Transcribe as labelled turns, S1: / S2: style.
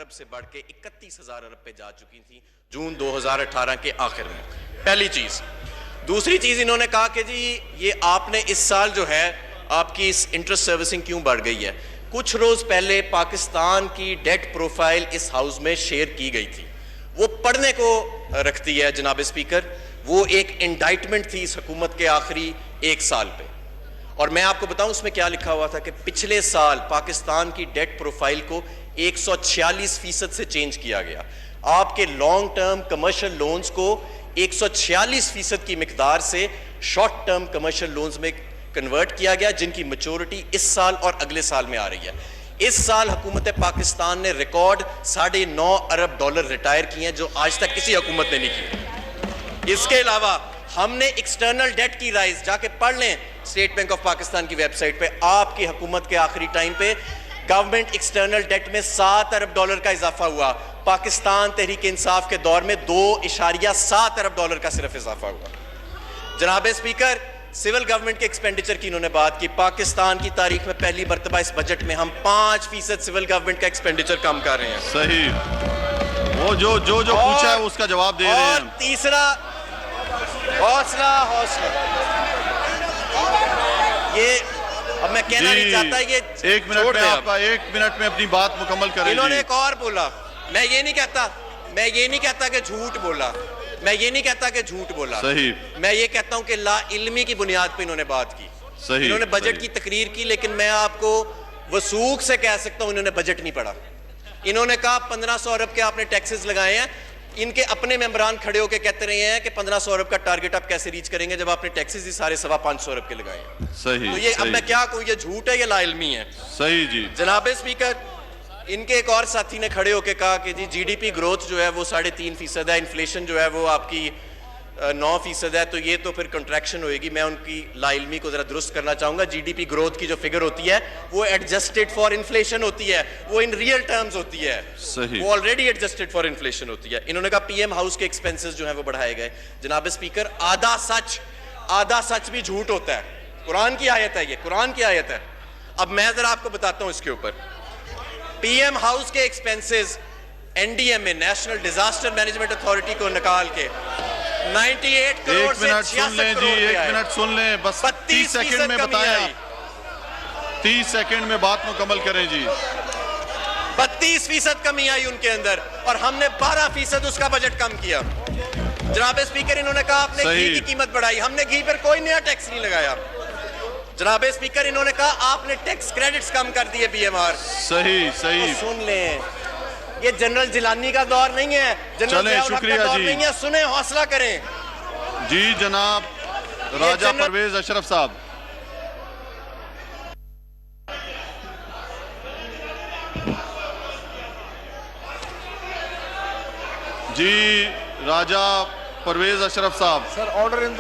S1: अरब से बढ़ के 31,000 अरब पे जा चुकी थी जून 2018 के आखिर में। पहली चीज। दूसरी चीज इन्होंने कहा कि जी ये आपने इस साल जो है आपकी इस इंटरेस्ट सर्विसिंग क्यों बढ़ गई है। कुछ रोज पहले पाकिस्तान की डेट प्रोफाइल इस हाउस में शेयर की गई थी, वो पढ़ने को रखती है जनाब स्पीकर। वो एक इंडाइटमेंट थी इस हुकूमत के आखिरी एक साल पे, और मैं आपको बताऊं उसमें क्या लिखा हुआ था कि पिछले साल पाकिस्तान की डेट प्रोफाइल को 146% से चेंज किया गया। आपके लॉन्ग टर्म कमर्शियल लोन्स को 146% की मिकदार से शॉर्ट टर्म कमर्शियल लोन्स में कन्वर्ट किया गया, जिनकी मैच्योरिटी इस साल और अगले साल में आ रही है। इस साल हुकूमत पाकिस्तान ने रिकॉर्ड $9.5 अरब रिटायर किए हैं, जो आज तक किसी हुकूमत ने नहीं किए। इसके अलावा हमने एक्सटर्नल डेट की राइज जाके पढ़ लें स्टेट बैंक ऑफ पाकिस्तान की वेबसाइट पे। आपकी हुकूमत के आखिरी टाइम पे गवर्नमेंट एक्सटर्नल डेट में $7 अरब का इजाफा हुआ। पाकिस्तान तहरीक इंसाफ के दौर में $2.7 अरब का सिर्फ इजाफा हुआ। जनाब स्पीकर, सिविल गवर्नमेंट के एक्सपेंडिचर की इन्होंने बात की। पाकिस्तान की तारीख में पहली मरतबा इस बजट में हम 5% सिविल गवर्नमेंट का एक्सपेंडिचर कम कर रहे हैं।
S2: सही, वो जो पूछा है उसका जवाब दे रहे हैं।
S1: तीसरा, हौसला ये अब मैं कहना नहीं चाहता, ये
S2: 1 मिनट में आपका 1 मिनट में अपनी बात मुकम्मल करें।
S1: इन्होंने एक और बोला, मैं ये नहीं कहता कि झूठ बोला, मैं ये नहीं कहता कि झूठ बोला।
S2: सही।
S1: मैं ये कहता हूं कि ला इल्मी की बुनियाद पे इन्होंने बात की।
S2: सही।
S1: इन्होंने बजट की तकरीर की, लेकिन मैं आपको वसूख से कह सकता हूं इन्होंने बजट नहीं पढ़ा। इन्होंने कहा 1500 अरब के आपने टैक्सेस लगाए हैं। इनके अपने मेंबरान खड़े होकर कहते रहे हैं कि 1500 अरब का टारगेट आप कैसे रीच करेंगे जब आपने टैक्सेस ही सारे 525 अरब के लगाए हैं।
S2: सही।
S1: तो ये अब मैं क्या कहूं, ये झूठ है या लाइल्मी है?
S2: सही जी।
S1: जनाब स्पीकर, इनके एक और साथी ने खड़े होकर कहा कि जी जीडीपी ग्रोथ जो है वो 3.5% है, इन्फ्लेशन जो है वो आपकी 9% है, तो ये तो फिर कंट्रैक्शन होएगी। मैं उनकी लाइल्मी को जरा दुरुस्त करना चाहूंगा। जीडीपी ग्रोथ की जो फिगर होती है वो एडजस्टेड फॉर इन्फ्लेशन होती है, वो इन रियल टर्म्स होती है।
S2: सही।
S1: वो ऑलरेडी एडजस्टेड फॉर इन्फ्लेशन होती है। इन्होंने कहा पीएम हाउस के एक्सपेंसेस जो है वो बढ़ाए गए। जनाब स्पीकर, आधा सच भी झूठ होता है। कुरान की आयत है, ये कुरान की आयत है। अब मैं जरा आपको बताता हूं इसके ऊपर। पीएम हाउस के expenses NDMA, national disaster management authority को निकाल के 98 करोड़ से 66 करोड़।
S2: 1 मिनट सुन लें, बस 30 सेकंड में बताएं। 30 सेकंड में बात मुकम्मल करें जी।
S1: 32% कमी आई उनके अंदर, और हमने 12% उसका बजट कम किया। जनाब स्पीकर, इन्होंने कहा आपने घी की कीमत बढ़ाई, हमने घी पर कोई नया टैक्स नहीं लगाया। जनाब स्पीकर, इन्होंने कहा आपने टैक्स क्रेडिट्स कम कर दिए बीएमआर।
S2: सही।
S1: तो सुन लें, ये जनरल जिलानी का दौर नहीं है, जनरल
S2: शुक्रिया
S1: का दौर
S2: जी।
S1: नहीं है। सुने, हौसला करें
S2: जी। जनाब राजा परवेज अशरफ साहब। जी, राजा परवेज अशरफ साहब।
S3: Sir, order in